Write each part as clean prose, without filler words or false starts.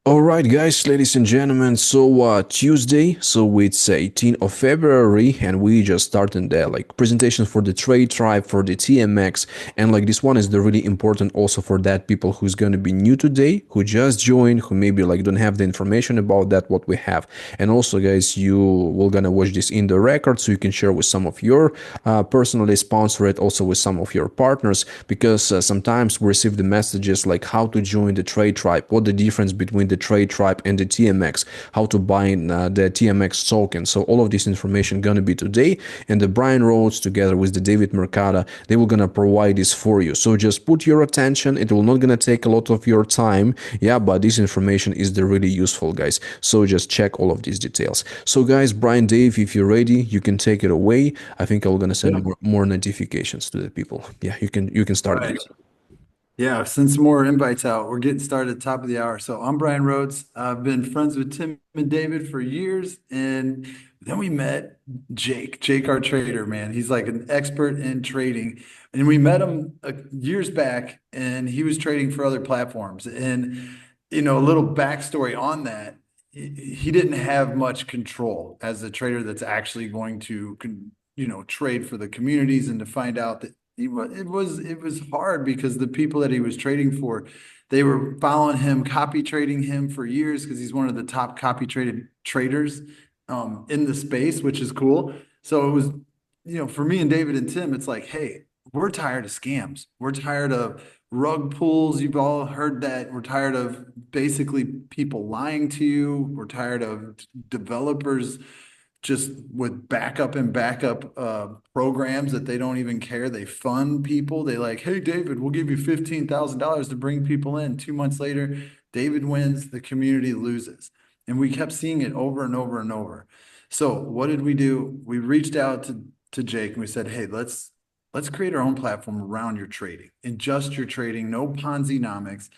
All right, guys, ladies and gentlemen. So Tuesday, so it's 18th of February, and we just started the presentation for the TradeTribe for the TMX, and this one is the really important also for that people who's gonna be new today, who just joined, who maybe don't have the information about that what we have, and also guys, you will gonna watch this in the record, so you can share with some of your personally sponsor it, also with some of your partners, because sometimes we receive the messages like how to join the TradeTribe, what the difference between the TradeTribe and the TMX, how to buy the TMX token. So all of this information gonna be today, and the Brian Rhodes together with the David Mercada, they will gonna provide this for you. So just put your attention. It will not gonna take a lot of your time, yeah, but this information is the really useful, guys. So just check all of these details. So guys, Brian, Dave, if you're ready, you can take it away. I think I'm gonna send Yeah. more notifications to the people. Yeah, you can All start, right. guys. Yeah, send some more invites out. We're getting started at the top of the hour. So I'm Brian Rhodes. I've been friends with Tim and David for years. And then we met Jake, our trader, man. He's like an expert in trading. And we met him years back, and he was trading for other platforms. And, a little backstory on that, he didn't have much control as a trader that's actually going to, trade for the communities and to find out that it was hard because the people that he was trading for, they were following him, copy trading him for years because he's one of the top copy traded traders in the space, which is cool. So it was, for me and David and Tim, it's like, hey, we're tired of scams. We're tired of rug pulls. You've all heard that. We're tired of basically people lying to you. We're tired of developers just with backup and backup programs that they don't even care. They fund people. They like, hey, David, we'll give you $15,000 to bring people in. 2 months later, David wins, the community loses. And we kept seeing it over and over and over. So what did we do? We reached out to Jake and we said, hey, let's create our own platform around your trading and just your trading, no Ponzi-nomics.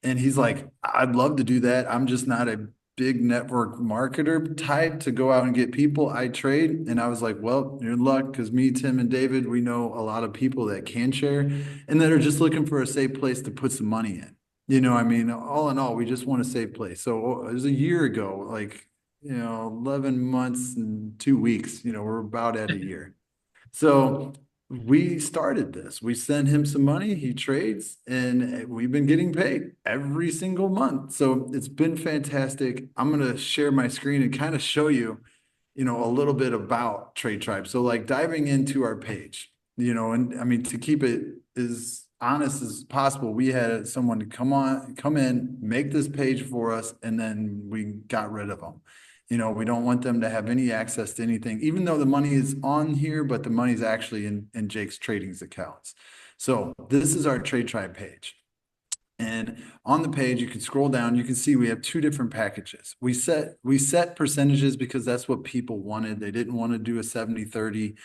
And he's like, I'd love to do that. I'm just not a big network marketer type to go out and get people. I trade. And I was like, well, you're in luck because me, Tim, and David, we know a lot of people that can share and that are just looking for a safe place to put some money in. I mean, all in all, we just want a safe place. So it was a year ago, like, 11 months and 2 weeks, we're about at a year. So we started this. We send him some money, he trades, and we've been getting paid every single month. So it's been fantastic. I'm going to share my screen and kind of show you, a little bit about Trade Tribe. So like diving into our page, and I mean to keep it as honest as possible, we had someone to come in, make this page for us, and then we got rid of them. We don't want them to have any access to anything, even though the money is on here, but the money is actually in Jake's trading's accounts. So this is our Trade Tribe page. And on the page, you can scroll down, you can see we have two different packages. We set percentages because that's what people wanted. They didn't want to do a 70-30.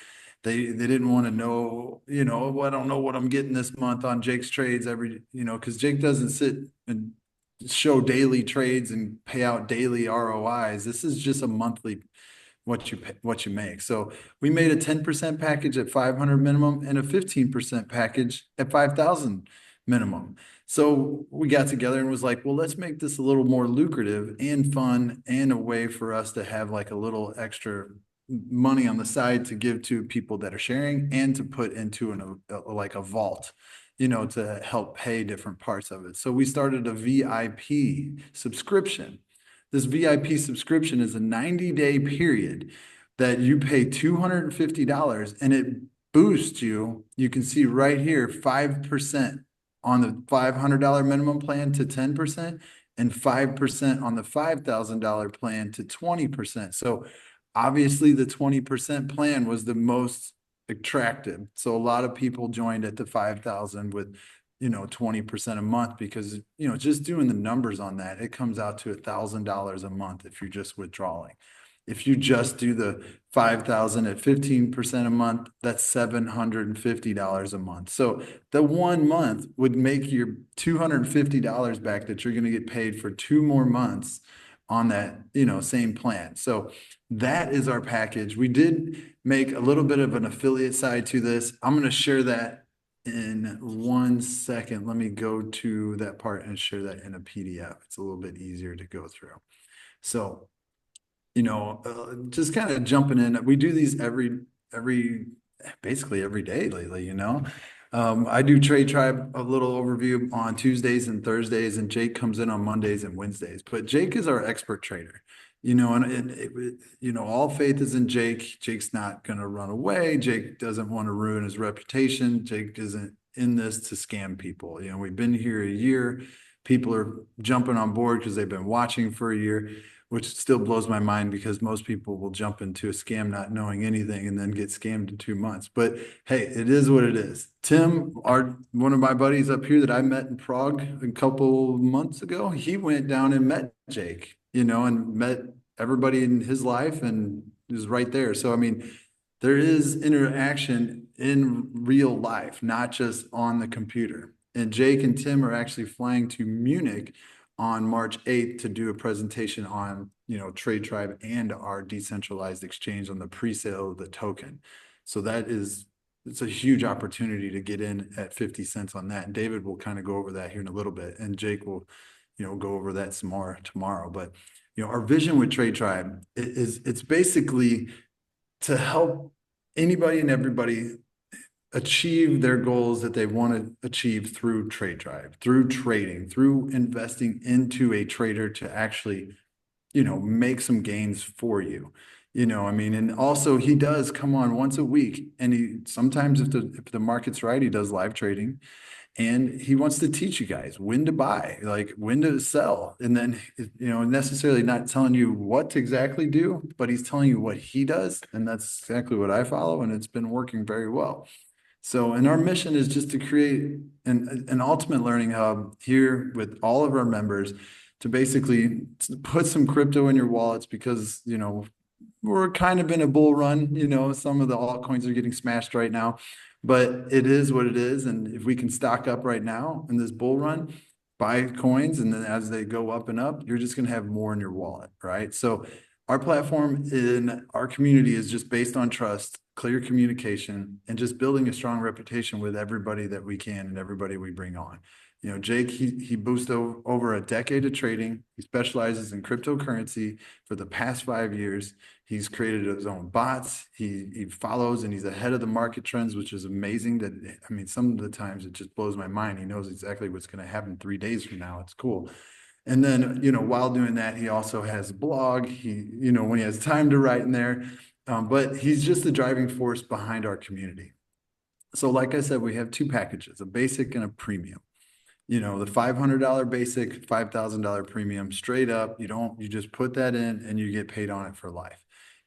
They didn't want to know, I don't know what I'm getting this month on Jake's trades because Jake doesn't sit and show daily trades and pay out daily ROIs. This is just a monthly what you make. So we made a 10% package at 500 minimum and a 15% package at 5,000 minimum. So we got together and was like, well, let's make this a little more lucrative and fun and a way for us to have like a little extra money on the side to give to people that are sharing and to put into like a vault, to help pay different parts of it. So we started a VIP subscription. This VIP subscription is a 90-day period that you pay $250 and it boosts you. You can see right here, 5% on the $500 minimum plan to 10% and 5% on the $5,000 plan to 20%. So obviously the 20% plan was the most attractive. So a lot of people joined at the 5,000 with 20% a month because, just doing the numbers on that, it comes out to $1,000 a month if you're just withdrawing. If you just do the 5,000 at 15% a month, that's $750 a month. So the 1 month would make your $250 back that you're going to get paid for 2 more months on that, same plan. So that is our package. We did make a little bit of an affiliate side to this. I'm going to share that in 1 second. Let me go to that part and share that in a PDF. It's a little bit easier to go through. So, just kind of jumping in. We do these every, basically every day lately, I do Trade Tribe a little overview on Tuesdays and Thursdays, and Jake comes in on Mondays and Wednesdays. But Jake is our expert trader, all faith is in Jake. Jake's not going to run away. Jake doesn't want to ruin his reputation. Jake isn't in this to scam people. We've been here a year. People are jumping on board because they've been watching for a year, which still blows my mind because most people will jump into a scam not knowing anything and then get scammed in 2 months. But hey, it is what it is. Tim, one of my buddies up here that I met in Prague a couple months ago, he went down and met Jake, and met everybody in his life and is right there. So, I mean, there is interaction in real life, not just on the computer. And Jake and Tim are actually flying to Munich on March 8th to do a presentation on, TradeTribe and our decentralized exchange on the pre-sale of the token. So it's a huge opportunity to get in at 50 cents on that. And David will kind of go over that here in a little bit, and Jake will, go over that some more tomorrow. But, our vision with TradeTribe it's basically to help anybody and everybody achieve their goals that they want to achieve through TradeTribe, through trading, through investing into a trader to actually, make some gains for you. I mean, and also he does come on once a week, and he sometimes if the market's right, he does live trading, and he wants to teach you guys when to buy, like when to sell, and then necessarily not telling you what to exactly do, but he's telling you what he does, and that's exactly what I follow, and it's been working very well. So, and our mission is just to create an ultimate learning hub here with all of our members to basically put some crypto in your wallets because, we're kind of in a bull run, some of the altcoins are getting smashed right now, but it is what it is. And if we can stock up right now in this bull run, buy coins, and then as they go up and up, you're just going to have more in your wallet, right? So our platform in our community is just based on trust, clear communication, and just building a strong reputation with everybody that we can and everybody we bring on. Jake, he boosted over a decade of trading. He specializes in cryptocurrency for the past 5 years. He's created his own bots. He follows and he's ahead of the market trends, which is amazing. That, I mean, some of the times it just blows my mind. He knows exactly what's going to happen 3 days from now. It's cool. And then, while doing that, he also has a blog. When he has time to write in there, but he's just the driving force behind our community. So like I said, we have two packages, a basic and a premium. The $500 basic, $5,000 premium straight up. You just put that in and you get paid on it for life.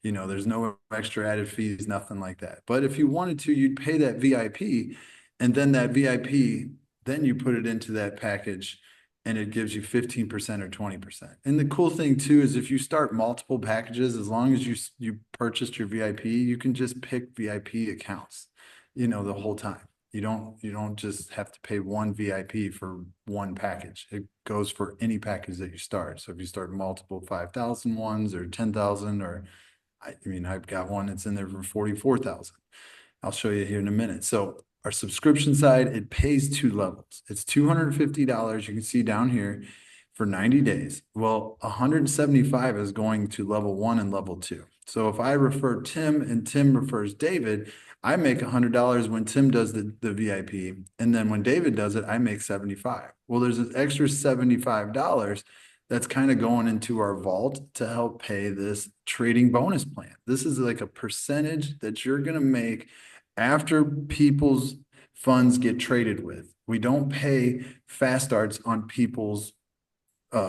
There's no extra added fees, nothing like that. But if you wanted to, you'd pay that VIP, and then that VIP, then you put it into that package and it gives you 15% or 20%. And the cool thing too is if you start multiple packages, as long as you purchased your VIP, you can just pick VIP accounts, the whole time. You don't just have to pay one VIP for one package. It goes for any package that you start. So if you start multiple 5,000 ones or 10,000, or I mean, I've got one that's in there for 44,000. I'll show you here in a minute. So our subscription side, it pays two levels. It's $250. You can see down here for 90 days. Well, 175 is going to level 1 and level 2. So if I refer Tim and Tim refers David, I make $100 when Tim does the VIP. And then when David does it, I make 75. Well, there's an extra $75 that's kind of going into our vault to help pay this trading bonus plan. This is like a percentage that you're going to make after people's funds get traded with. We don't pay fast starts on people's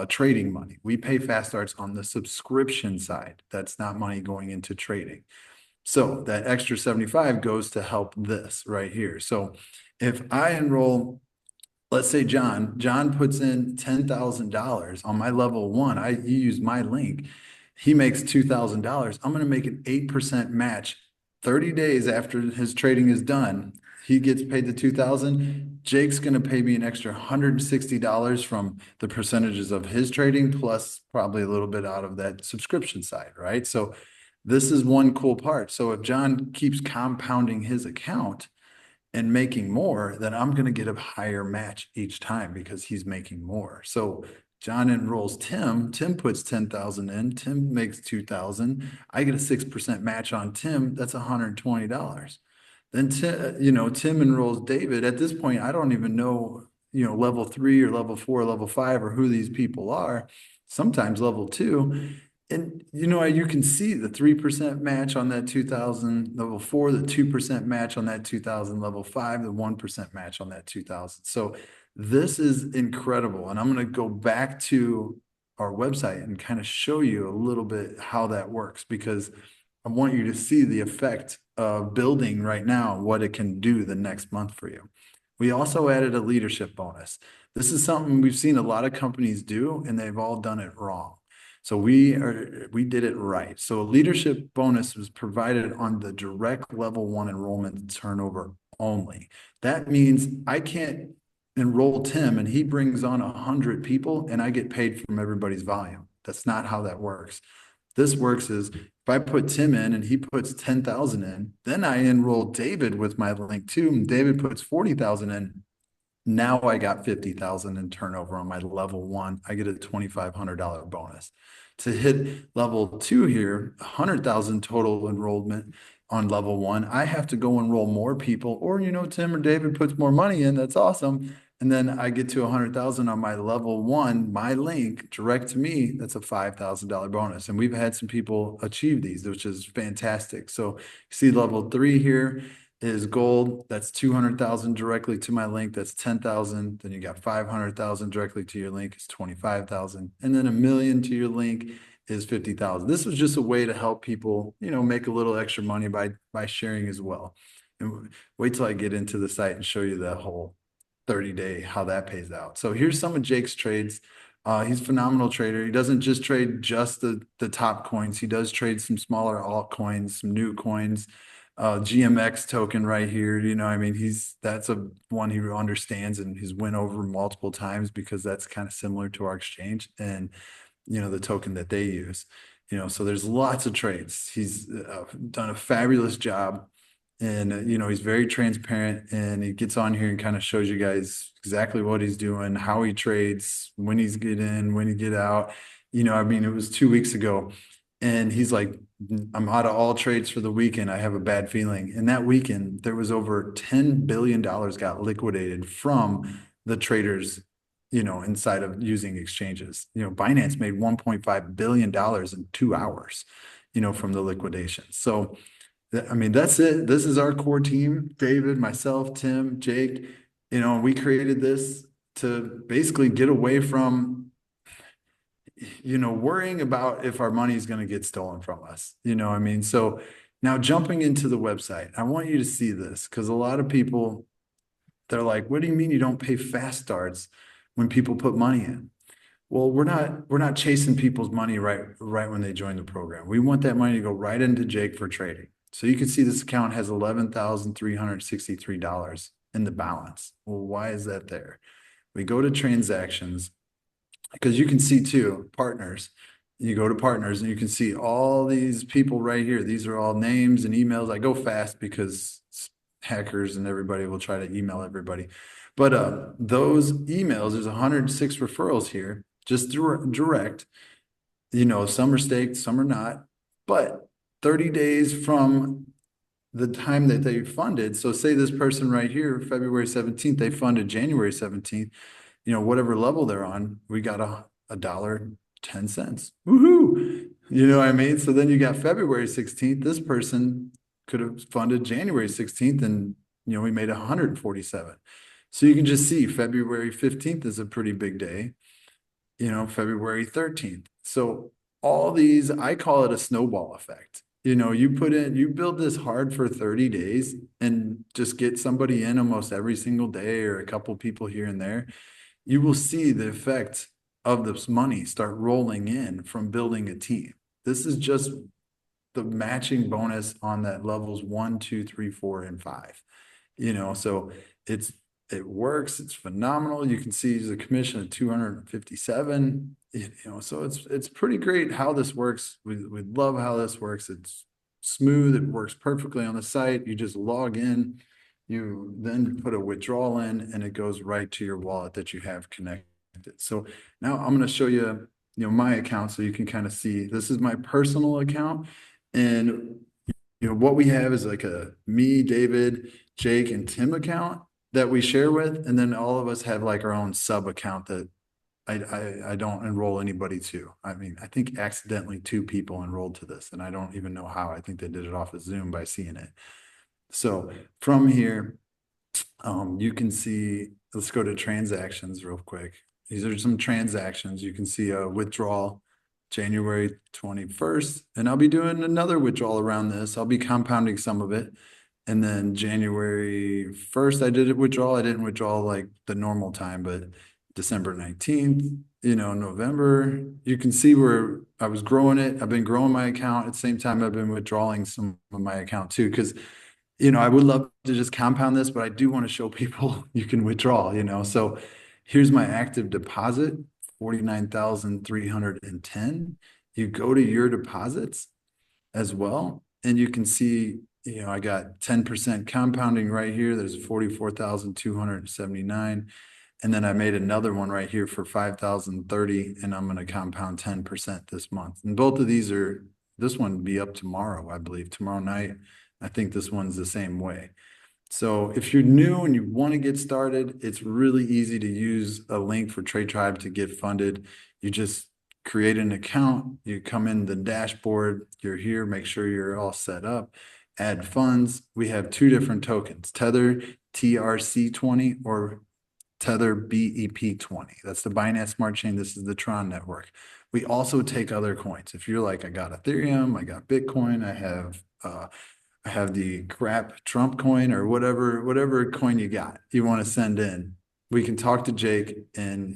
trading money. We pay fast starts on the subscription side. That's not money going into trading. So that extra 75 goes to help this right here. So if I enroll, let's say John puts in $10,000 on my level 1, he used my link. He makes $2,000. I'm going to make an 8% match 30 days after his trading is done. He gets paid the 2,000. Jake's going to pay me an extra $160 from the percentages of his trading, plus probably a little bit out of that subscription side, right? So this is one cool part. So if John keeps compounding his account, and making more, then I'm going to get a higher match each time because he's making more. So John enrolls Tim. Tim puts 10,000 in. Tim makes 2,000. I get a 6% match on Tim. That's $120. Then Tim enrolls David. At this point, I don't even know, level 3 or level 4 or level 5 or who these people are. Sometimes level 2. And you can see the 3% match on that 2000 level 4, the 2% match on that 2000 level 5, the 1% match on that 2000. So this is incredible. And I'm going to go back to our website and kind of show you a little bit how that works, because I want you to see the effect of building right now, what it can do the next month for you. We also added a leadership bonus. This is something we've seen a lot of companies do, and they've all done it wrong. So we did it right. So a leadership bonus was provided on the direct level 1 enrollment turnover only. That means I can't enroll Tim and he brings on 100 people and I get paid from everybody's volume. That's not how that works. This works is if I put Tim in and he puts 10,000 in, then I enroll David with my link too, and David puts 40,000 in. Now I got 50,000 in turnover on my level 1. I get a $2,500 bonus. To hit level 2 here, 100,000 total enrollment on level 1. I have to go enroll more people, or Tim or David puts more money in. That's awesome. And then I get to 100,000 on my level 1, my link direct to me. That's a $5,000 bonus. And we've had some people achieve these, which is fantastic. So you see level 3 here is gold. That's 200,000 directly to my link. That's 10,000. Then you got 500,000 directly to your link is 25,000. And then 1 million to your link is 50,000. This was just a way to help people, make a little extra money by sharing as well. And wait till I get into the site and show you the whole 30-day, how that pays out. So here's some of Jake's trades. He's a phenomenal trader. He doesn't just trade just the top coins. He does trade some smaller altcoins, some new coins. GMX token right here, that's a one he understands and he's went over multiple times because that's kind of similar to our exchange and the token that they use. So there's lots of trades. He's done a fabulous job. And he's very transparent, and he gets on here and kind of shows you guys exactly what he's doing, how he trades, when he's get in, when he get out. It was 2 weeks ago, and he's like, I'm out of all trades for the weekend. I have a bad feeling. And that weekend, there was over $10 billion got liquidated from the traders, inside of using exchanges. Binance made $1.5 billion in 2 hours, from the liquidation. So that's it. This is our core team, David, myself, Tim, Jake. We created this to basically get away from, worrying about if our money is going to get stolen from us. So now jumping into the website, I want you to see this because a lot of people, they're like, what do you mean you don't pay fast starts when people put money in? Well, we're not chasing people's money right when they join the program. We want that money to go right into Jake for trading. So you can see this account has $11,363 in the balance. Well, why is that there? We go to transactions because you can see too, partners. You go to partners and you can see all these people right here. These are all names and emails. I go fast because hackers and everybody will try to email everybody. But those emails, there's 106 referrals here, just direct. Some are staked, some are not. But 30 days from the time that they funded. So say this person right here, February 17th, they funded January 17th, whatever level they're on, we got a dollar 10 cents. Woohoo! You know what I mean? So then you got February 16th, this person could have funded January 16th and we made 147. So you can just see February 15th is a pretty big day, February 13th. So all these, I call it a snowball effect. You build this hard for 30 days and just get somebody in almost every single day or a couple people here and there. You will see the effect of this money start rolling in from building a team. This is just the matching bonus on that levels 1, 2, 3, 4, and 5. So it works. It's phenomenal. You can see the commission of 257. So it's pretty great how this works. We love how this works. It's smooth. It works perfectly on the site. You just log in. You then put a withdrawal in and it goes right to your wallet that you have connected. So now I'm going to show you, my account so you can kind of see this is my personal account. And what we have is like a me, David, Jake, and Tim account that we share with. And then all of us have like our own sub account that I don't enroll anybody to. I mean, I think accidentally two people enrolled to this, and I don't even know how. I think they did it off of Zoom by seeing it. So from here, you can see, let's go to transactions real quick. These are some transactions. You can see a withdrawal January 21st, and I'll be doing another withdrawal around this. I'll be compounding some of it. And then January 1st, I did a withdrawal. I didn't withdraw like the normal time, but December 19th, November, you can see where I was growing it. I've been growing my account at the same time I've been withdrawing some of my account too, because I would love to just compound this, but I do want to show people you can withdraw. So here's my active deposit, 49,310. You go to your deposits as well, and you can see, I got 10% compounding right here. There's 44,279. And then I made another one right here for 5,030, and I'm going to compound 10% this month. And both of these this one will be up tomorrow, I believe, tomorrow night. I think this one's the same way. So if you're new and you want to get started, it's really easy to use a link for TradeTribe to get funded. You just create an account, you come in the dashboard, you're here, make sure you're all set up, add funds. We have two different tokens, Tether TRC20 or Tether BEP20. That's the Binance Smart Chain. This is the Tron network. We also take other coins. If you're like, I got Ethereum, I got Bitcoin, I have the crap Trump coin or whatever coin you got you want to send in. We can talk to Jake and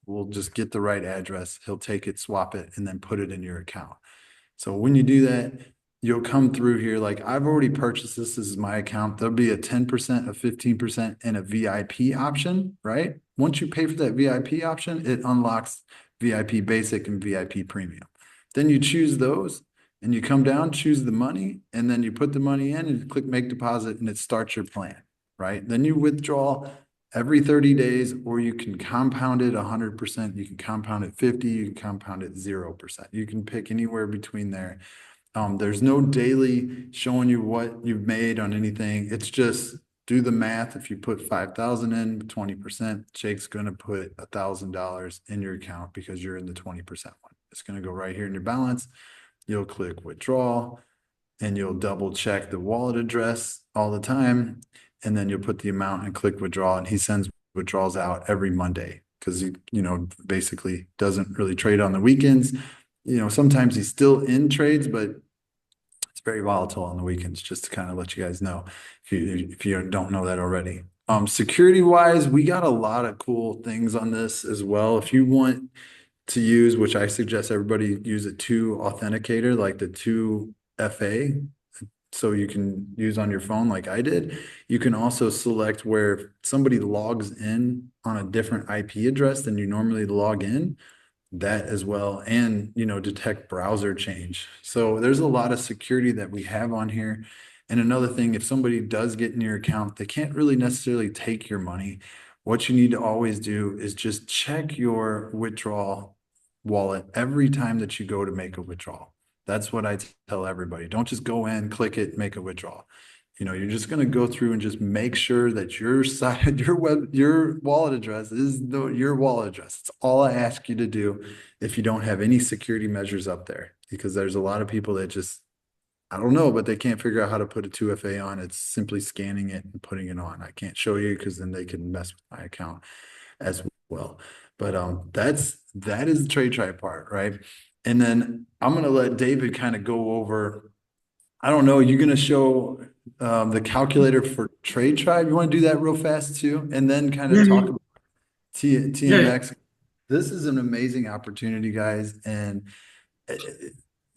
we'll just get the right address. He'll take it, swap it, and then put it in your account. So when you do that, you'll come through here. Like I've already purchased this. This is my account. There'll be a 10%, a 15%, and a VIP option, right? Once you pay for that VIP option, it unlocks VIP basic and VIP premium. Then you choose those and you come down, choose the money, and then you put the money in and click make deposit and it starts your plan, right? Then you withdraw every 30 days, or you can compound it 100%. You can compound it 50, you can compound it 0%. You can pick anywhere between there. There's no daily showing you what you've made on anything. It's just do the math. If you put 5,000 in, 20%, Jake's going to put $1,000 in your account because you're in the 20% one. It's going to go right here in your balance. You'll click withdraw and you'll double check the wallet address all the time. And then you'll put the amount and click withdraw. And he sends withdrawals out every Monday because he, basically doesn't really trade on the weekends. Sometimes he's still in trades, but it's very volatile on the weekends, just to kind of let you guys know if you don't know that already. Security wise, we got a lot of cool things on this as well. If you want to use, which I suggest everybody use a 2 authenticator, like the 2FA, so you can use on your phone like I did. You can also select where somebody logs in on a different IP address than you normally log in, that as well, and detect browser change. So there's a lot of security that we have on here. And another thing, if somebody does get in your account, they can't really necessarily take your money. What you need to always do is just check your withdrawal wallet every time that you go to make a withdrawal. That's what I tell everybody. Don't just go in, click it, make a withdrawal. You're just going to go through and just make sure that your site, your wallet address is your wallet address. It's all I ask you to do if you don't have any security measures up there, because there's a lot of people that just, I don't know, but they can't figure out how to put a 2FA on. It's simply scanning it and putting it on. I can't show you because then they can mess with my account as well. But that is the TradeTribe part, right? And then I'm going to let David kind of go over, I don't know, you're going to show the calculator for TradeTribe. You want to do that real fast too? And then kind of Yeah, talk about yeah, TMX. This is an amazing opportunity, guys. And, I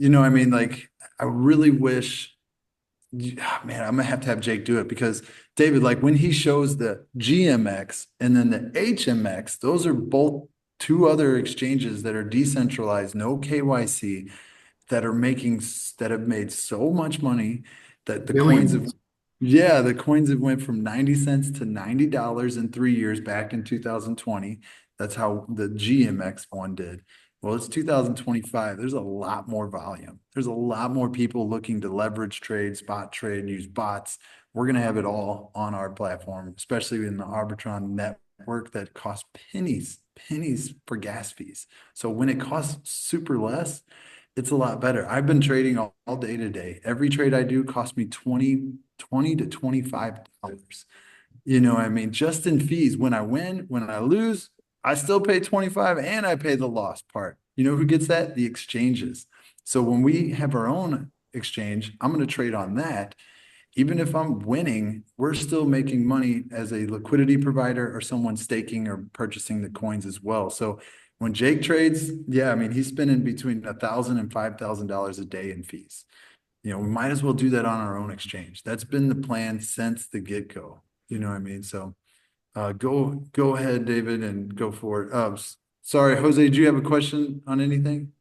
mean, like, I really wish, man, I'm going to have Jake do it because David, like when he shows the GMX and then the HMX, those are both two other exchanges that are decentralized, no KYC, that have made so much money that the coins have billions. Yeah, the coins have went from 90 cents to $90 in 3 years back in 2020. That's how the GMX one did. Well, it's 2025. There's a lot more volume. There's a lot more people looking to leverage trade, spot trade, use bots. We're going to have it all on our platform, especially in the Arbitron network that costs pennies for gas fees. So when it costs super less, it's a lot better. I've been trading all day today. Every trade I do costs me 20 to $25. You know, what I mean, just in fees. When I win, when I lose, I still pay 25 and I pay the loss part. You know who gets that? The exchanges. So when we have our own exchange, I'm going to trade on that. Even if I'm winning, we're still making money as a liquidity provider or someone staking or purchasing the coins as well. So when Jake trades, yeah, I mean, he's spending between $1,000 and $5,000 a day in fees. You know, we might as well do that on our own exchange. That's been the plan since the get-go. You know what I mean? So go ahead, David, and go for it. Sorry, Jose, do you have a question on anything?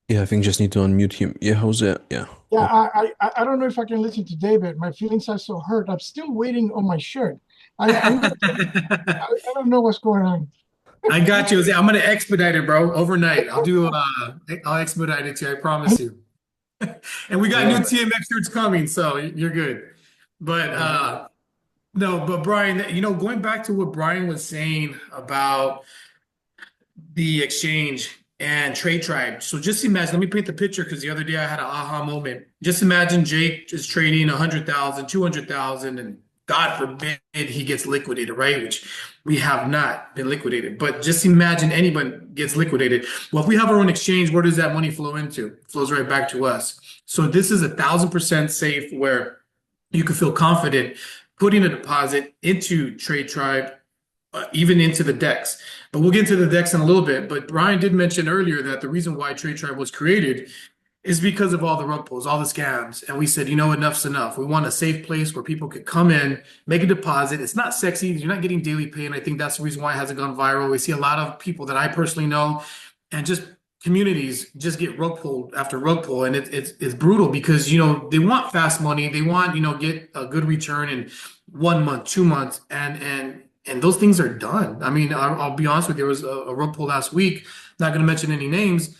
Yeah, I think just need to unmute him. Yeah, Jose. Yeah. Yeah, Oh. I don't know if I can listen to David. My feelings are so hurt. I'm still waiting on my shirt. I need to, I don't know what's going on. I got you. I'm gonna expedite it, bro. Overnight. I'll expedite it to you, I promise you. And we got new Love it. TMX shirts coming, so you're good. But All right. no, but Brian, going back to what Brian was saying about the exchange and TradeTribe. So just imagine, let me paint the picture because the other day I had an aha moment. Just imagine Jake is trading 100,000, 200,000, and God forbid he gets liquidated, right? Which we have not been liquidated. But just imagine anyone gets liquidated. Well, if we have our own exchange, where does that money flow into? It flows right back to us. So this is 1,000% safe where you can feel confident putting a deposit into TradeTribe, even into the DEX. But we'll get into the DEX in a little bit. But Brian did mention earlier that the reason why TradeTribe was created is because of all the rug pulls, all the scams. And we said, enough's enough. We want a safe place where people could come in, make a deposit. It's not sexy. You're not getting daily pay. And I think that's the reason why it hasn't gone viral. We see a lot of people that I personally know and just communities just get rug pulled after rug pull. And it's brutal because, they want fast money. They want, get a good return in 1 month, 2 months. And those things are done. I mean, I'll be honest with you. There was a rug pull last week. Not going to mention any names,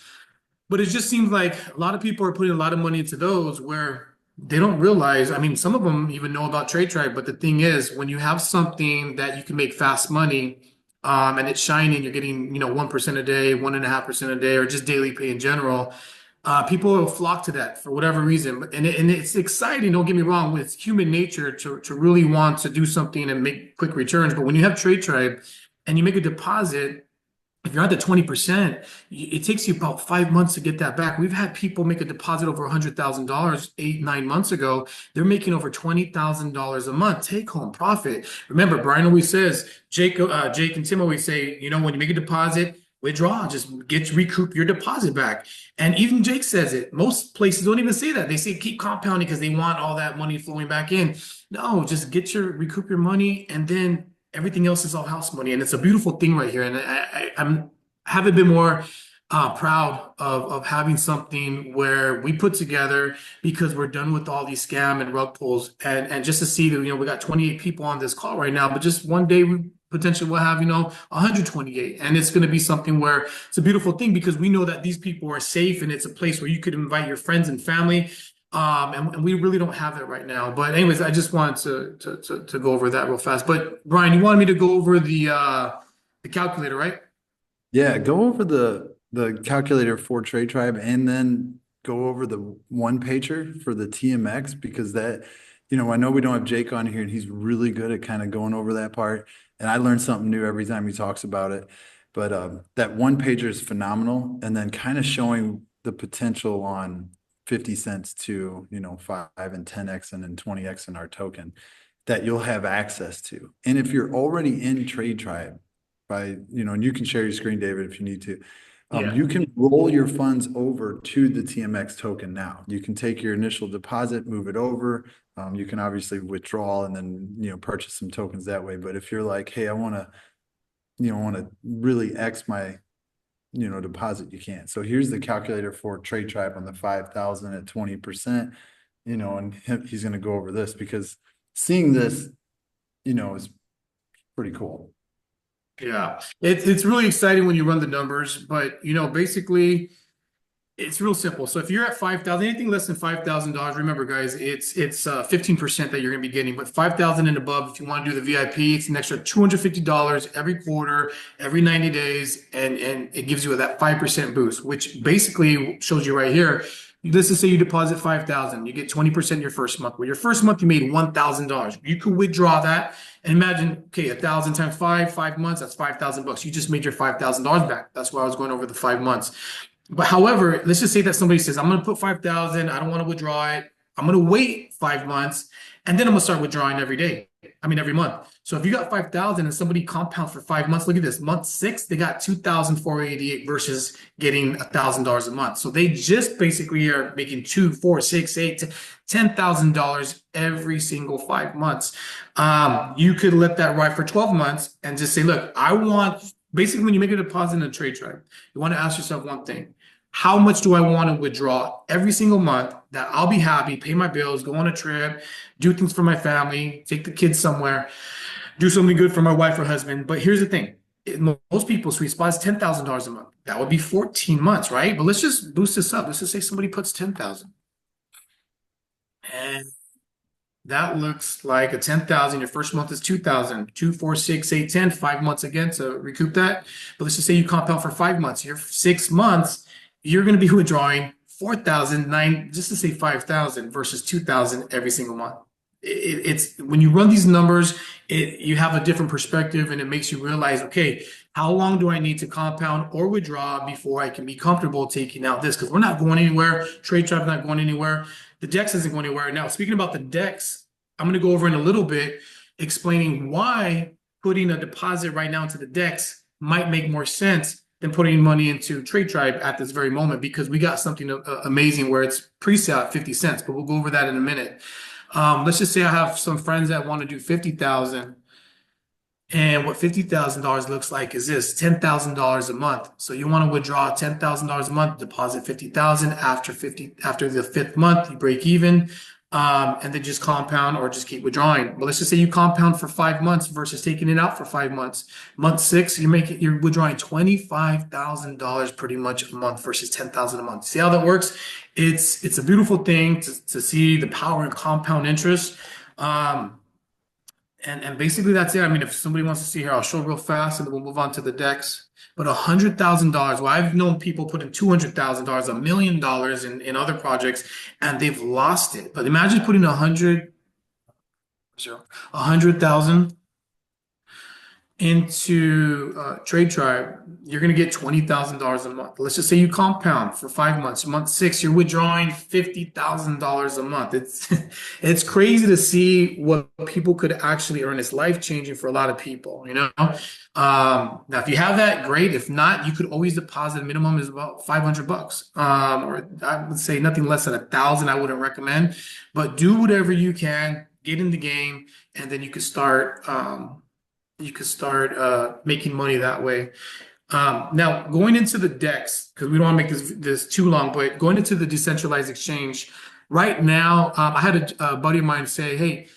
but it just seems like a lot of people are putting a lot of money into those where they don't realize. I mean, some of them even know about TradeTribe, but the thing is, when you have something that you can make fast money, and it's shining, you're getting, 1% a day, 1.5% a day, or just daily pay in general. People will flock to that for whatever reason, and it's exciting. Don't get me wrong; it's human nature to really want to do something and make quick returns. But when you have TradeTribe and you make a deposit, if you're at the 20%, it takes you about 5 months to get that back. We've had people make a deposit over $100,000 8, 9 months ago. They're making over $20,000 a month take home profit. Remember, Brian always says, Jake and Tim always say, when you make a deposit, withdraw, just recoup your deposit back. And even Jake says it. Most places don't even say that. They say keep compounding because they want all that money flowing back in. No, just recoup your money, and then everything else is all house money, and it's a beautiful thing right here. And I'm haven't been more proud of having something where we put together because we're done with all these scam and rug pulls, and just to see that we got 28 people on this call right now, but just one day we potentially will have 128, and it's going to be something where it's a beautiful thing because we know that these people are safe, and it's a place where you could invite your friends and family. And we really don't have it right now. But anyways, I just wanted to go over that real fast. But Brian, you wanted me to go over the calculator, right? Yeah, go over the calculator for TradeTribe and then go over the one pager for the TMX because I know we don't have Jake on here and he's really good at kind of going over that part. And I learn something new every time he talks about it. But that one pager is phenomenal. And then kind of showing the potential on 50 cents to, 5 and 10x and then 20x in our token that you'll have access to. And if you're already in TradeTribe, and you can share your screen, David, if you need to. Yeah. You can roll your funds over to the TMX token now. You can take your initial deposit, move it over. You can obviously withdraw and then, purchase some tokens that way. But if you're like, hey, I want to really X my, deposit, you can. So here's the calculator for TradeTribe on the 5,000 at 20%. and he's going to go over this because seeing this, is pretty cool. Yeah, it's really exciting when you run the numbers, but basically it's real simple. So if you're at 5,000, anything less than $5,000, remember guys, it's 15% that you're going to be getting, but 5,000 and above, if you want to do the VIP, it's an extra $250 every quarter, every 90 days, and it gives you that 5% boost, which basically shows you right here. Let's just say you deposit 5,000, you get 20% your first month. Well, your first month you made $1,000. You could withdraw that and imagine, okay, 1,000 times 5 months, that's $5,000. You just made your $5,000 back. That's why I was going over the 5 months. But however, let's just say that somebody says, I'm going to put 5,000. I don't want to withdraw it. I'm going to wait 5 months and then I'm going to start withdrawing every day. I mean, every month. So if you got 5,000 and somebody compounds for 5 months, look at this. Month 6, they got 2,488 versus getting $1,000 a month. So they just basically are making $2, $4, $6, $8, $10,000 every single 5 months. You could let that ride for 12 months and just say, look, I want, basically when you make a deposit in a TradeTribe, you want to ask yourself one thing. How much do I want to withdraw every single month that I'll be happy, pay my bills, go on a trip, do things for my family, take the kids somewhere, do something good for my wife or husband. But here's the thing. Most people's sweet spot is $10,000 a month. That would be 14 months, right? But let's just boost this up. Let's just say somebody puts 10,000. And that looks like a 10,000. Your first month is 2,000, 2, 4, 6, 8, 10, 5 months again to recoup that. But let's just say you compound for 5 months. Your 6 months, you're going to be withdrawing 4,000, just to say 5,000 versus 2,000 every single month. It's when you run these numbers, you have a different perspective and it makes you realize, okay, how long do I need to compound or withdraw before I can be comfortable taking out this? Because we're not going anywhere. TradeTribe not going anywhere. The DEX isn't going anywhere. Now, speaking about the DEX, I'm going to go over in a little bit explaining why putting a deposit right now into the DEX might make more sense than putting money into TradeTribe at this very moment, because we got something amazing where it's pre-sale at 50 cents, but we'll go over that in a minute. Let's just say I have some friends that want to do 50,000. And what $50,000 looks like is this, $10,000 a month. So you want to withdraw $10,000 a month, deposit 50,000 after the 5th month, you break even, and then just compound or just keep withdrawing. But let's just say you compound for 5 months versus taking it out for 5 months. Month 6, you're withdrawing $25,000 pretty much a month versus 10,000 a month. See how that works? It's a beautiful thing to see the power in compound interest. And basically that's it. I mean, if somebody wants to see here, I'll show real fast and then we'll move on to the DEX. But $100,000, well, I've known people put in $200,000, $1 million in other projects, and they've lost it. But imagine putting 100,000 into TradeTribe, you're going to get $20,000 a month. Let's just say you compound for 5 months. Month 6, you're withdrawing $50,000 a month. It's crazy to see what people could actually earn. It's life-changing for a lot of people, Now, if you have that, great. If not, you could always deposit. Minimum is about $500, or I would say nothing less than 1,000. I wouldn't recommend, but do whatever you can, get in the game, and then you could start. Making money that way. Now, going into the DEX, because we don't want to make this too long, but going into the decentralized exchange, right now, I had a buddy of mine say, hey,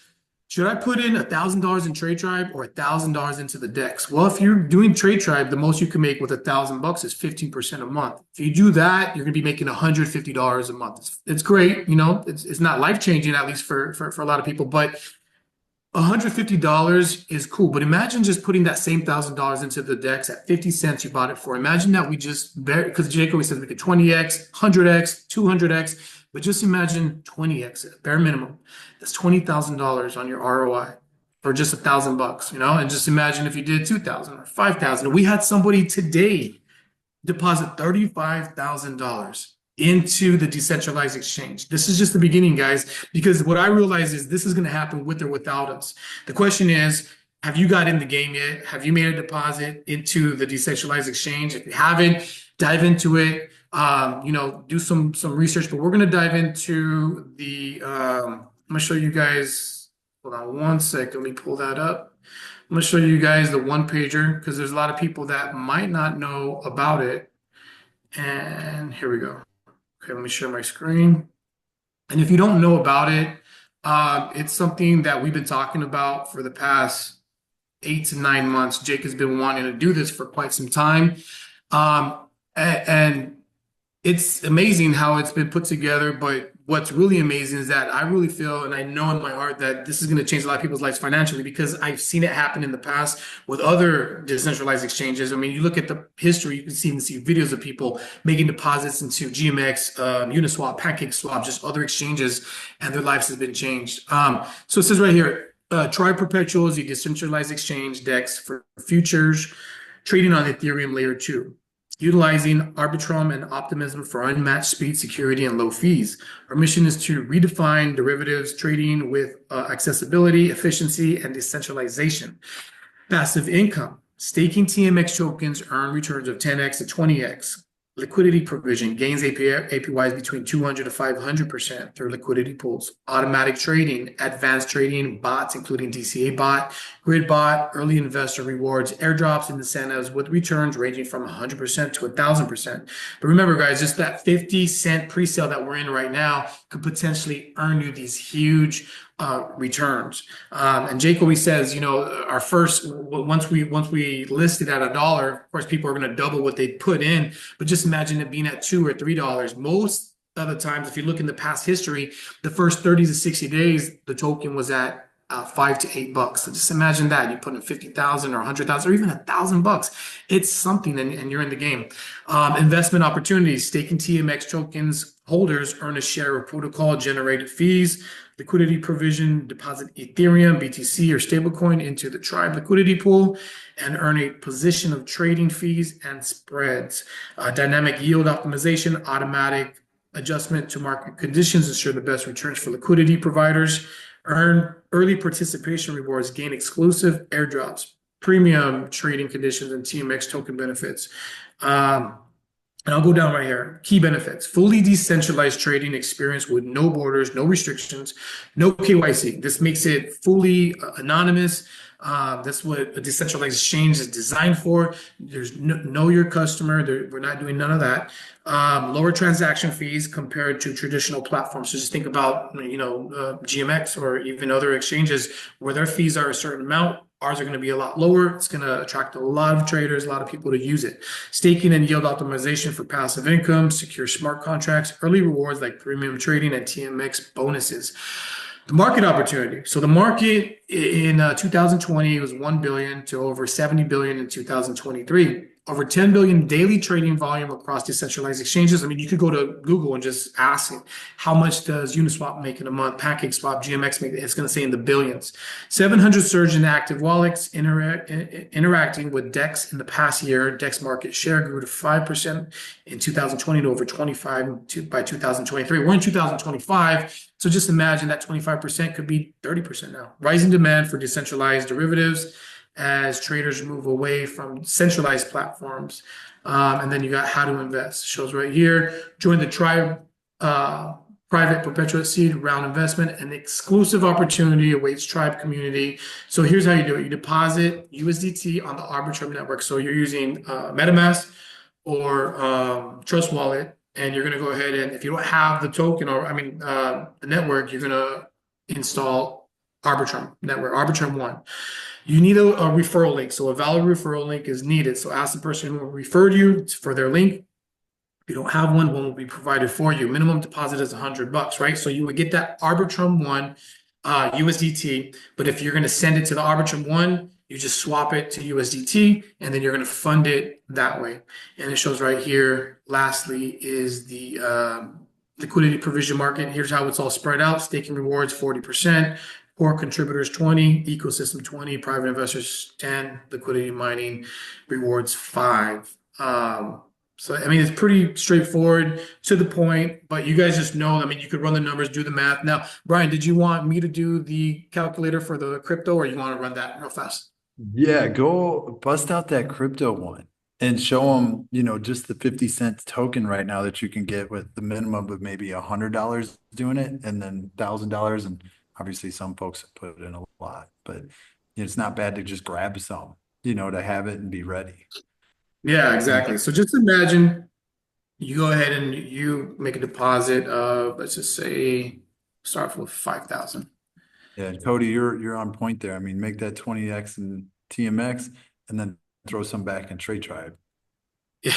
should I put in $1,000 in TradeTribe or $1,000 into the DEX? Well, if you're doing TradeTribe, the most you can make with $1,000 is 15% a month. If you do that, you're going to be making $150 a month. It's great, it's not life-changing, at least for a lot of people, but $150 is cool, but imagine just putting that same $1,000 into the DEX at 50 cents you bought it for. Imagine that we just, because Jake always says we could 20x, 100x, 200x, but just imagine 20x, bare minimum. That's $20,000 on your ROI for just $1,000, and just imagine if you did 2,000 or 5,000. We had somebody today deposit $35,000 into the decentralized exchange. This is just the beginning, guys, because what I realize is this is going to happen with or without us. The question is, have you got in the game yet? Have you made a deposit into the decentralized exchange? If you haven't, dive into it. Do some research, but we're going to dive into I'm going to show you guys, hold on one second, let me pull that up. I'm going to show you guys the one pager because there's a lot of people that might not know about it. And here we go. Okay, let me share my screen. And if you don't know about it, it's something that we've been talking about for the past 8 to 9 months. Jake has been wanting to do this for quite some time. And it's amazing how it's been put together, but what's really amazing is that I really feel and I know in my heart that this is going to change a lot of people's lives financially because I've seen it happen in the past with other decentralized exchanges. I mean, you look at the history, you can see videos of people making deposits into GMX, Uniswap, PancakeSwap, just other exchanges, and their lives has been changed. So it says right here, Tribe Perpetual is a decentralized exchange DEX for futures trading on Ethereum layer 2 utilizing Arbitrum and Optimism for unmatched speed, security, and low fees. Our mission is to redefine derivatives trading with accessibility, efficiency, and decentralization. Passive income. Staking TMX tokens earn returns of 10x to 20x. Liquidity provision gains APYs between 200 to 500% through liquidity pools. Automatic trading, advanced trading, bots, including DCA bot, grid bot, early investor rewards, airdrops, and incentives with returns ranging from 100% to 1,000%. But remember, guys, just that 50-cent pre-sale that we're in right now could potentially earn you these huge returns. And Jake always says, you know, our first once we list it at $1, of course, people are going to double what they put in. But just imagine it being at $2 or $3. Most of the times, if you look in the past history, the first 30 to 60 days, the token was at $5 to $8. So just imagine that you put in 50,000 or 100,000 or even $1,000. It's something, and you're in the game. Investment opportunities, staking TMX tokens holders earn a share of protocol generated fees. Liquidity provision, deposit Ethereum, BTC, or stablecoin into the Tribe liquidity pool and earn a position of trading fees and spreads. Dynamic yield optimization, automatic adjustment to market conditions ensure the best returns for liquidity providers. Earn early participation rewards, gain exclusive airdrops, premium trading conditions, and TMX token benefits. And I'll go down right here. Key benefits. Fully decentralized trading experience with no borders, no restrictions, no KYC. This makes it fully anonymous. That's what a decentralized exchange is designed for. There's know your customer. We're not doing none of that. Lower transaction fees compared to traditional platforms. So just think about, GMX or even other exchanges where their fees are a certain amount. Ours are going to be a lot lower. It's going to attract a lot of traders, a lot of people to use it. Staking and yield optimization for passive income, secure smart contracts, early rewards like premium trading and TMX bonuses. The market opportunity. So the market in 2020 was 1 billion to over 70 billion in 2023. Over 10 billion daily trading volume across decentralized exchanges. I mean, you could go to Google and just ask it, how much does Uniswap make in a month? PancakeSwap, GMX make? It's going to say in the billions. 700 surge in active wallets interacting with DEX in the past year. DEX market share grew to 5% in 2020 to over 25 by 2023. We're in 2025. So just imagine that 25% could be 30% now. Rising demand for decentralized derivatives as traders move away from centralized platforms. And then you got how to invest. Shows right here. Join the Tribe private perpetual seed round investment. An exclusive opportunity awaits Tribe community. So here's how you do it. You deposit USDT on the Arbitrum network. So you're using MetaMask or Trust Wallet. And you're going to go ahead and if you don't have the token the network, you're going to install Arbitrum network, Arbitrum 1. You need a referral link. So a valid referral link is needed. So ask the person who referred you for their link. If you don't have one will be provided for you. Minimum deposit is $100, right? So you would get that Arbitrum 1 USDT. But if you're going to send it to the Arbitrum 1, you just swap it to USDT, and then you're going to fund it that way. And it shows right here, lastly, is the liquidity provision market. Here's how it's all spread out. Staking rewards, 40%. Core contributors 20, ecosystem 20, private investors 10, liquidity mining rewards 5. So I mean it's pretty straightforward to the point, but you guys just know, I mean you could run the numbers, do the math. Now, Brian, did you want me to do the calculator for the crypto or you want to run that real fast? Yeah, go bust out that crypto one and show them, just the 50-cent token right now that you can get with the minimum of maybe $100 doing it and then $1,000. And obviously some folks have put in a lot, but it's not bad to just grab some, to have it and be ready. Yeah, exactly. So just imagine you go ahead and you make a deposit of, let's just say Start with 5,000. Yeah, Cody, you're on point there. I mean, make that 20x in TMX and then throw some back in TradeTribe. Yeah,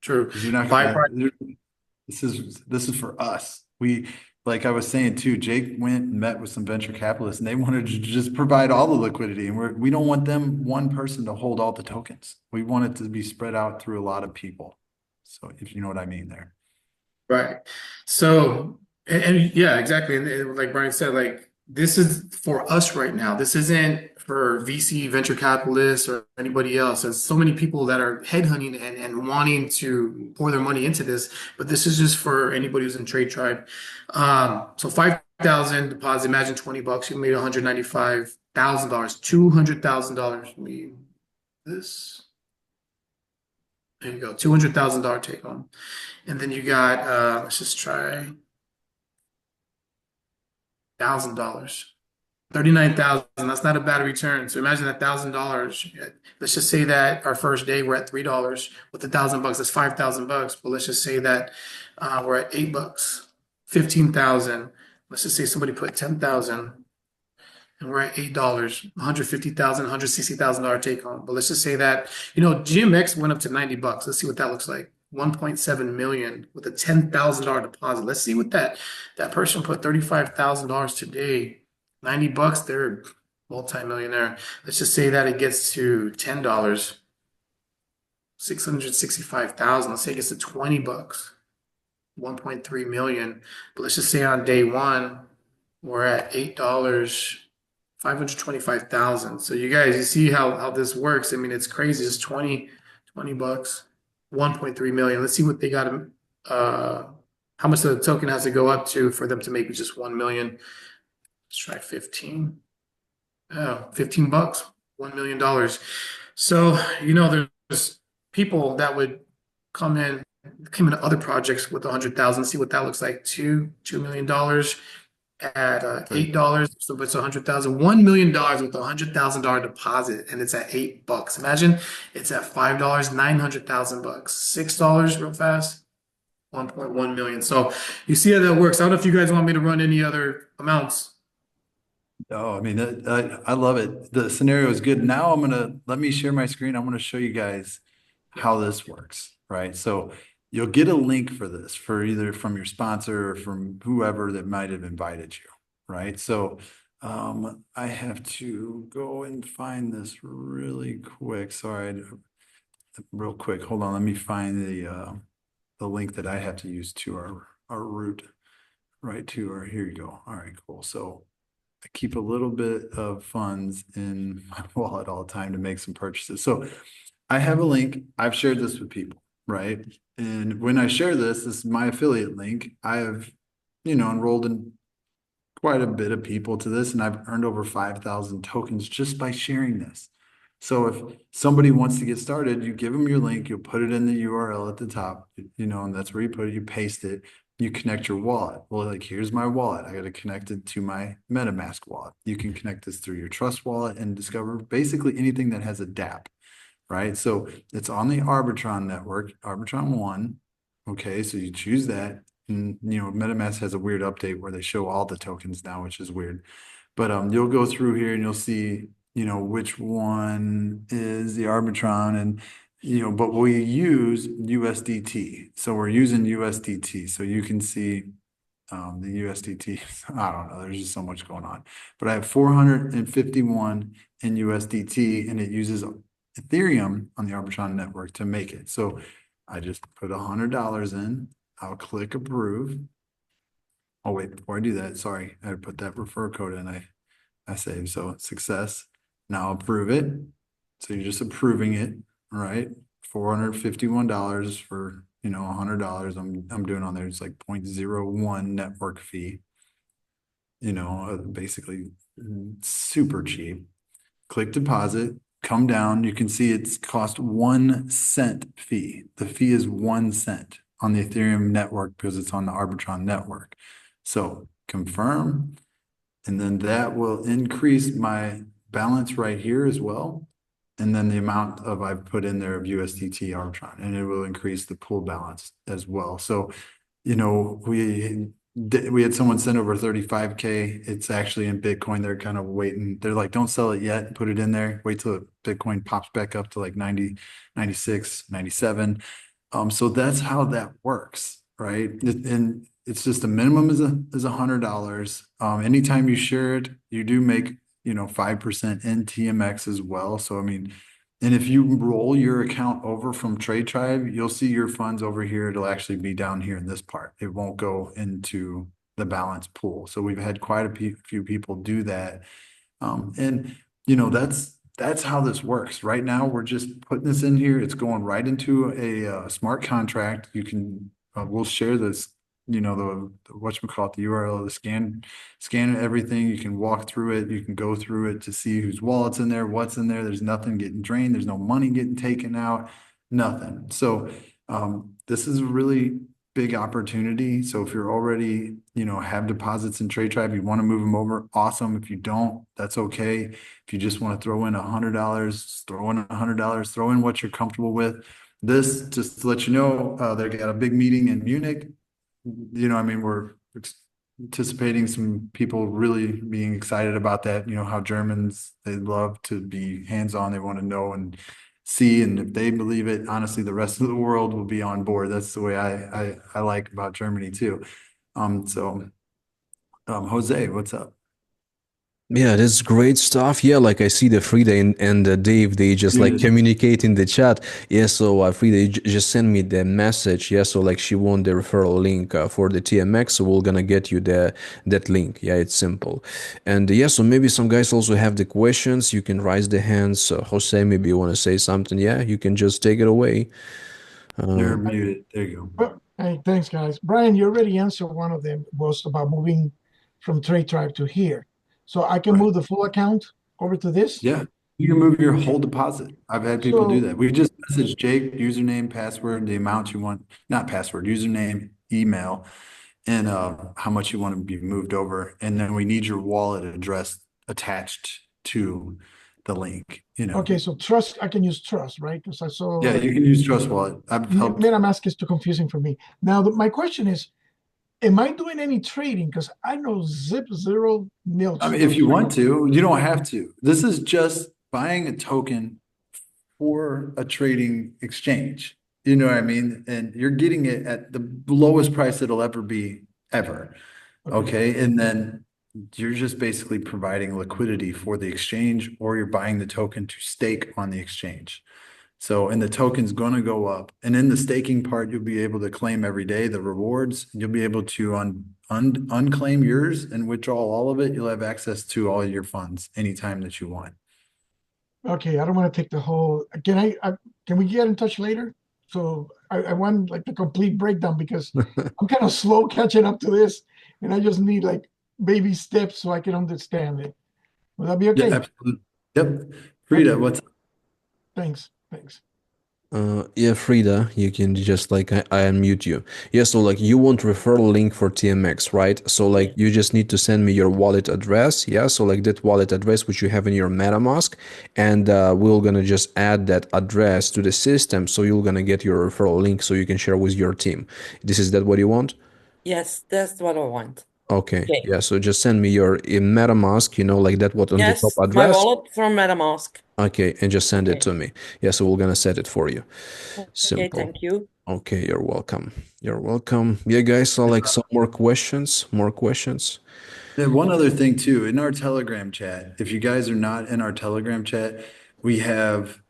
true. Because you're not Buy gonna, price. this is for us. We, like I was saying too, Jake went and met with some venture capitalists and they wanted to just provide all the liquidity. And we don't want them, one person to hold all the tokens. We want it to be spread out through a lot of people. So if you know what I mean there. Right. So, and yeah, exactly. And like Brian said, like this is for us right now. This isn't for VC venture capitalists or anybody else. There's so many people that are headhunting and wanting to pour their money into this, but this is just for anybody who's in Trade Tribe. So 5,000 deposit, imagine 20 bucks, you made $195,000, $200,000. This, there you go, $200,000 take home. And then you got, let's just try $1,000, 39,000. That's not a bad return. So imagine $1,000. Let's just say that our first day we're at $3 with $1,000. That's $5,000. But let's just say that we're at $8, 15,000. Let's just say somebody put 10,000 and we're at $8, 150,000, $160,000 take home. But let's just say that, GMX went up to $90. Let's see what that looks like. 1.7 million with a $10,000 deposit. Let's see what that person put $35,000 today. $90, they're multimillionaire. Let's just say that it gets to $10, 665,000. Let's say it gets to $20, 1.3 million. But let's just say on day one, we're at $8, 525,000. So you guys, you see how this works. I mean, it's crazy. It's 20 bucks, 1.3 million. Let's see what they got. How much the token has to go up to for them to make just 1 million. Let's try 15. Oh, 15 bucks, $1 million. So, there's people that would come into other projects with 100,000, see what that looks like. $2 million at $8, so it's 100,000, $1 million with $100,000 deposit, and it's at $8. Imagine it's at $5, 900,000 bucks, $6 real fast, 1.1 million. So you see how that works. I don't know if you guys want me to run any other amounts. Oh, I mean, I love it. The scenario is good. Now let me share my screen. I'm gonna show you guys how this works, right? So you'll get a link for this for either from your sponsor or from whoever that might have invited you, right? So I have to go and find this really quick. Sorry, real quick. Hold on. Let me find the link that I have to use to our route, right to our, here you go. All right, cool. So I keep a little bit of funds in my wallet all the time to make some purchases. So I have a link. I've shared this with people, right? And when I share this is my affiliate link. I have, enrolled in quite a bit of people to this, and I've earned over 5,000 tokens just by sharing this. So if somebody wants to get started, you give them your link, you'll put it in the URL at the top, and that's where you put it, you paste it, you connect your wallet. Well, like, here's my wallet. I got to connect it to my MetaMask wallet. You can connect this through your Trust wallet and discover basically anything that has a dApp, right? So it's on the Arbitron network, Arbitron 1. Okay, so you choose that. And, MetaMask has a weird update where they show all the tokens now, which is weird. But you'll go through here and you'll see, which one is the Arbitron, and but we use USDT. So we're using USDT. So you can see the USDT. I don't know. There's just so much going on. But I have 451 in USDT, and it uses Ethereum on the Arbitron network to make it. So I just put $100 in. I'll click approve. Oh, wait, before I do that, sorry, I put that refer code in. I saved. So success. Now approve it. So you're just approving it, right? $451 for, $100. I'm doing on there. It's like 0.01 network fee, basically super cheap. Click deposit, come down. You can see it's cost 1 cent fee. The fee is 1 cent on the Ethereum network because it's on the Arbitron network. So confirm, and then that will increase my balance right here as well. And then the amount of I've put in there of USDT Arbitron, and it will increase the pool balance as well. So, we we had someone send over 35K. It's actually in Bitcoin. They're kind of waiting. They're like, don't sell it yet. Put it in there. Wait till Bitcoin pops back up to like 90, 96, 97. So that's how that works, right? And it's just the minimum is $100. Anytime you share it, you do make, 5% in TMX as well. So I mean, and if you roll your account over from TradeTribe, you'll see your funds over here. It'll actually be down here in this part. It won't go into the balance pool. So we've had quite a few people do that. And that's how this works. Right now, we're just putting this in here. It's going right into a smart contract. You can we'll share this, the whatchamacallit, the URL, the scan everything. You can walk through it. You can go through it to see whose wallet's in there, what's in there. There's nothing getting drained. There's no money getting taken out, nothing. So this is a really big opportunity. So if you're already, have deposits in TradeTribe, you want to move them over, awesome. If you don't, that's okay. If you just want to throw in $100, throw in $100, throw in what you're comfortable with. This, just to let you know, they got a big meeting in Munich. I mean, we're anticipating some people really being excited about that. How Germans, they love to be hands-on. They want to know and see, and if they believe it, honestly, the rest of the world will be on board. That's the way I like about Germany too. Jose, what's up? Yeah, that's great stuff. Yeah, like I see the Frida and Dave, they just like Yeah. communicate in the chat. Yeah, so Frida just sent me the message. Yeah, so like she want the referral link for the TMX, so we're gonna get you that link. Yeah, it's simple. And yeah, so maybe some guys also have the questions. You can raise the hands. Jose, maybe you want to say something. Yeah, you can just take it away. You're muted. There you go. Well, hey, thanks, guys. Brian, you already answered one of them, was about moving from TradeTribe to here. So I can Right. move the full account over to this. Yeah, you can move your whole deposit. I've had people do So, that. We just message Jake, username, password, the amount you want, not password, username, email, and how much you want to be moved over. And then we need your wallet address attached to the link. okay, so trust, I can use trust, right? Because I Yeah, saw you can use Trust Wallet. I've helped. MetaMask is too confusing for me. Now, my question is, am I doing any trading? Because I know zip, zero, nil. I mean, if you want to, you don't have to. This is just buying a token for a trading exchange. You know what I mean? And you're getting it at the lowest price it'll ever be ever. Okay. Okay. And then you're just basically providing liquidity for the exchange, or you're buying the token to stake on the exchange. So, and the token's going to go up. And in the staking part, you'll be able to claim every day the rewards. You'll be able to unclaim yours and withdraw all of it. You'll have access to all your funds anytime that you want. Okay, I don't want to take the whole. Can we get in touch later? So I want like the complete breakdown because I'm kind of slow catching up to this, and I just need like baby steps so I can understand it. Will that be Yeah, okay? absolutely. Yep. Frida, Okay, what's thanks. Thanks. Yeah, Frida, you can just like I unmute you. Yeah, so like you want referral link for TMX, right? So like you just need to send me your wallet address. Yeah, so like that wallet address which you have in your MetaMask, and we're gonna just add that address to the system, so you're gonna get your referral link so you can share with your team. This is that what you want? Yes, that's what I want. Okay, Okay. yeah. So just send me your MetaMask, like that what on the top Yes, my address. wallet from MetaMask. Okay, and just send it Okay. to me. Yeah, so we're gonna set it for you. Okay, Simple. thank you. Okay, you're welcome. You're welcome. Yeah, guys, so like some more questions? More questions? And one other thing too, in our Telegram chat, if you guys are not in our Telegram chat, we have,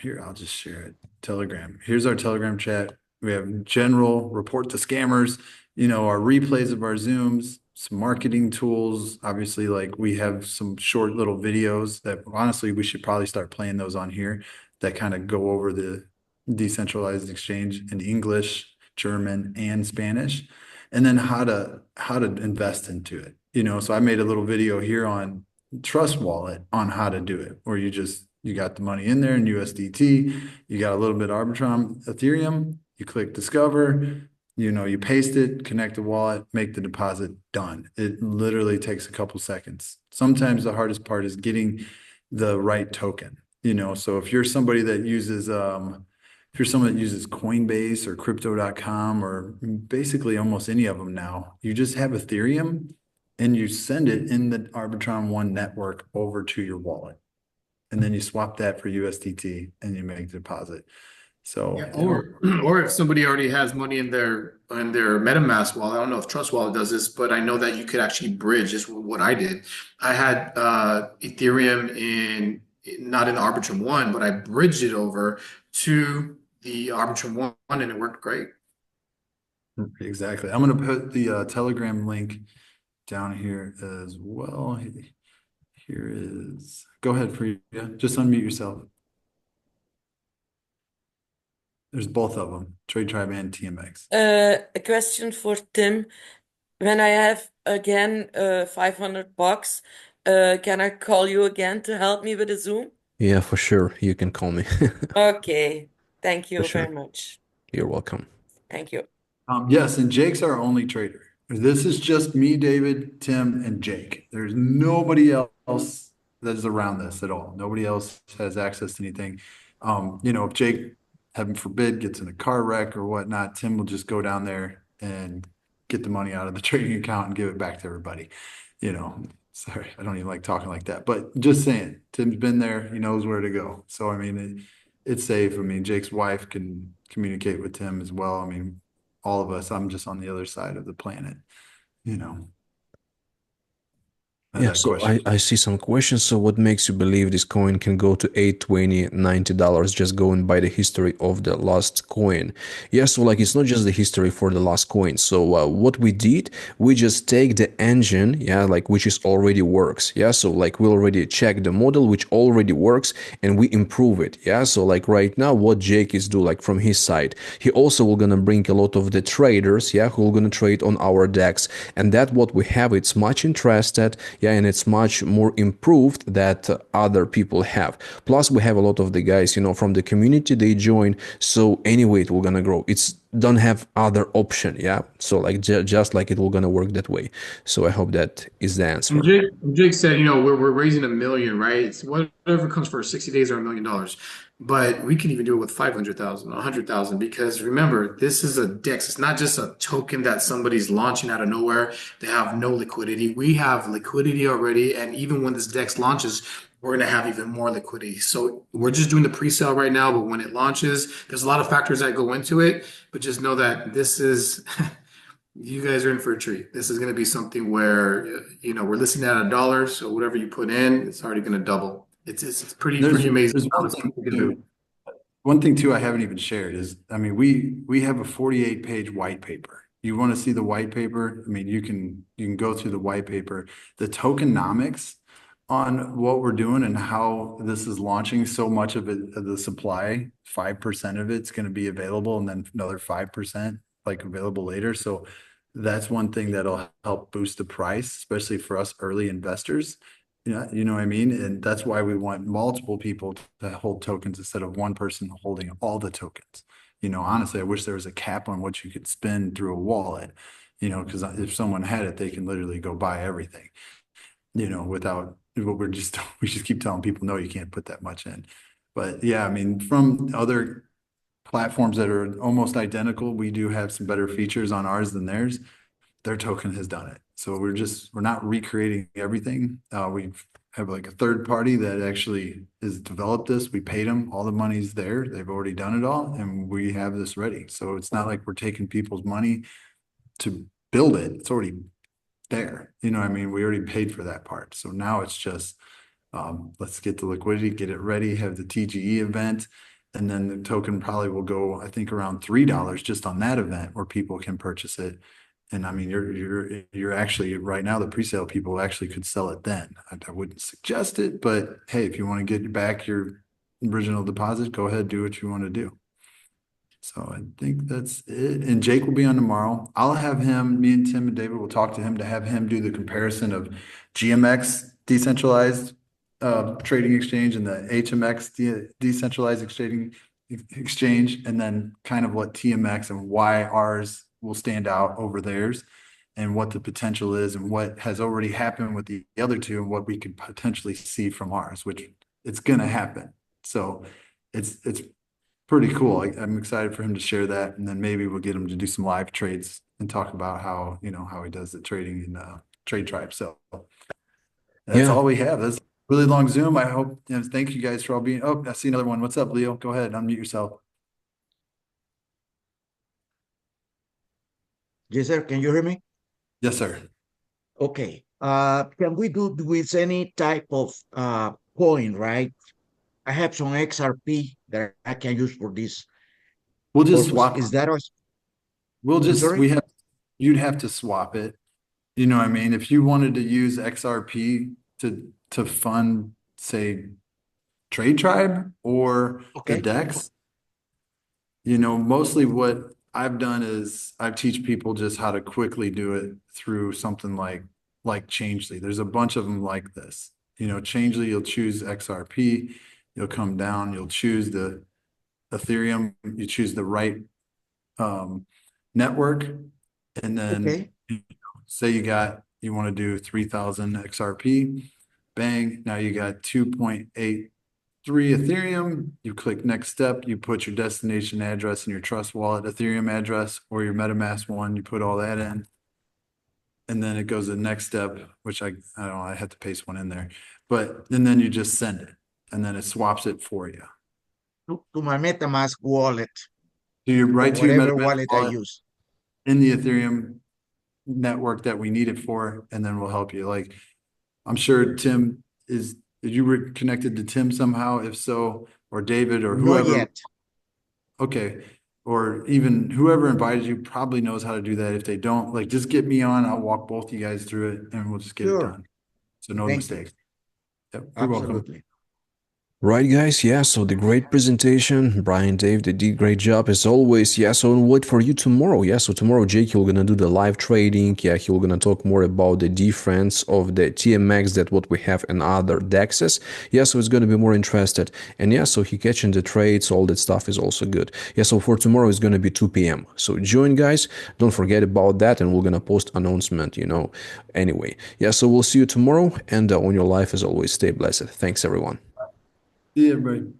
here, I'll just share it. Telegram. Here's our Telegram chat. We have general report to scammers, our replays of our Zooms, some marketing tools. Obviously, like we have some short little videos that honestly, we should probably start playing those on here that kind of go over the decentralized exchange in English, German, and Spanish, and then how to invest into it. So I made a little video here on Trust Wallet on how to do it, where you got the money in there in USDT, you got a little bit of Arbitrum Ethereum, you click discover, you paste it, connect the wallet, make the deposit, done. It literally takes a couple seconds. Sometimes the hardest part is getting the right token. So if you're somebody that uses if you're someone that uses Coinbase or crypto.com or basically almost any of them now, you just have Ethereum and you send it in the Arbitron One network over to your wallet. And then you swap that for USDT and you make a deposit. So, Yeah, or if somebody already has money in their MetaMask wallet, I don't know if Trust Wallet does this, but I know that you could actually bridge. This is what I did. I had Ethereum not in Arbitrum One, but I bridged it over to the Arbitrum One, and it worked great. exactly. I'm going to put the Telegram link down here as well. Here is, go ahead, Frida. Just unmute yourself. There's both of them, TradeTribe and TMX. A question for Tim. When I have again $500, can I call you again to help me with the Zoom? Yeah, for sure. You can call me. Okay. Thank For you sure. very much. You're welcome. Thank you. Yes, and Jake's our only trader. This is just me, David, Tim, and Jake. There's nobody else that is around this at all. Nobody else has access to anything. If Jake, heaven forbid, gets in a car wreck or whatnot, Tim will just go down there and get the money out of the trading account and give it back to everybody. Sorry, I don't even like talking like that, but just saying, Tim's been there, he knows where to go. So, I mean, it's safe. I mean, Jake's wife can communicate with Tim as well. I mean, all of us, I'm just on the other side of the planet, you know. Yeah, That so I, question. I see some questions. So what makes you believe this coin can go to $820, $90 just going by the history of the last coin? Yeah, so like it's not just the history for the last coin. So what we did, we just take the engine, yeah, like which is already works. Yeah, so like we already check the model which already works and we improve it. Yeah, so like right now what Jake is do like from his side, he also will gonna bring a lot of the traders, yeah, who are gonna trade on our DEX, and that what we have, it's much interested. Yeah, and it's much more improved that other people have. Plus we have a lot of the guys, from the community, they join. So anyway it will gonna grow. It's don't have other option. Yeah, so like just like it will gonna work that way. So I hope that is the And answer. Jake said, we're raising 1 million, right? It's whatever comes first, 60 days or $1 million. But we can even do it with 500,000, 100,000, because remember, this is a DEX. It's not just a token that somebody's launching out of nowhere. They have no liquidity. We have liquidity already. And even when this DEX launches, we're going to have even more liquidity. So we're just doing the pre-sale right now. But when it launches, there's a lot of factors that go into it. But just know that this is you guys are in for a treat. This is going to be something where, we're listing at $1, so whatever you put in, it's already going to double. It's pretty amazing There's how one this thing can do. too. One thing too I haven't even shared is, I mean, we have a 48-page white paper. You want to see the white paper? I mean, you can go through the white paper. The tokenomics on what we're doing and how this is launching, so much of it, of the supply, 5% of it's going to be available, and then another 5% like available later. So that's one thing that'll help boost the price, especially for us early investors. Yeah, you know what I mean? And that's why we want multiple people to hold tokens instead of one person holding all the tokens. Honestly, I wish there was a cap on what you could spend through a wallet, because if someone had it, they can literally go buy everything, without, but we just keep telling people, no, you can't put that much in. But yeah, I mean, from other platforms that are almost identical, we do have some better features on ours than theirs. Their token has done it. So we're not recreating everything. We have like a third party that actually has developed this. We paid them, all the money's there. They've already done it all, and we have this ready. So it's not like we're taking people's money to build it. It's already there. You know what I mean? We already paid for that part. So now it's just, let's get the liquidity, get it ready, have the TGE event, and then the token probably will go, I think, around $3 just on that event where people can purchase it. And I mean, you're actually right now, the presale people actually could sell it then. I wouldn't suggest it, but hey, if you want to get back your original deposit, go ahead, do what you want to do. So I think that's it. And Jake will be on tomorrow. I'll have him, me and Tim and David will talk to him to have him do the comparison of GMX decentralized trading exchange and the HMX decentralized exchange, and then kind of what TMX and why ours will stand out over theirs, and what the potential is and what has already happened with the other two and what we could potentially see from ours, which it's going to happen. So it's pretty cool. I'm excited for him to share that, and then maybe we'll get him to do some live trades and talk about how, how he does the trading in TradeTribe. So that's Yeah. all we have. That's a really long Zoom. I hope, thank you guys for all being, oh, I see another one. What's up, Leo? Go ahead, unmute yourself. Yes, sir. Can you hear me? Yes, sir. Okay. Can we do with any type of coin, right? I have some XRP that I can use for this We'll just purpose. swap. Is that us? I'm We sorry? have, you'd have to swap it. You know what I mean? If you wanted to use XRP to fund, say, TradeTribe or the Okay. DEX, mostly what I've done is I teach people just how to quickly do it through something like Changely. There's a bunch of them like this. Changely, you'll choose XRP, you'll come down, you'll choose the Ethereum, you choose the right network, and then Okay. say you want to do 3,000 XRP, bang, now you got 2.83 Ethereum. You click next step, you put your destination address and your Trust Wallet Ethereum address or your MetaMask one, you put all that in. And then it goes to the next step, which I don't know, I had to paste one in there. And then you just send it, and then it swaps it for you. To my MetaMask wallet So you're or right to your whatever MetaMask wallet I wallet use. in the Ethereum network that we need it for, and then we'll help you. Like, I'm sure Tim did you were connected to Tim somehow? If so, or David or Not whoever. yet. Okay. Or even whoever invited you probably knows how to do that. If they don't, like, just get me on. I'll walk both you guys through it and we'll just get it Sure. done. So no Thank you. mistakes. Yep. You're welcome. Absolutely. Right, guys. Yeah, so the great presentation. Brian, Dave, they did great job as always. Yeah, so I'll wait for you tomorrow. Yeah, so tomorrow Jake, he'll gonna do the live trading. Yeah, he'll gonna talk more about the difference of the TMX that what we have in other DEXs. Yeah, so it's gonna be more interested. And yeah, so he catching the trades, all that stuff is also good. Yeah, so for tomorrow it's gonna be 2 p.m. So join, guys. Don't forget about that, and we're gonna post announcement, Anyway, yeah, so we'll see you tomorrow, and on your life as always, stay blessed. Thanks, everyone. See you, everybody.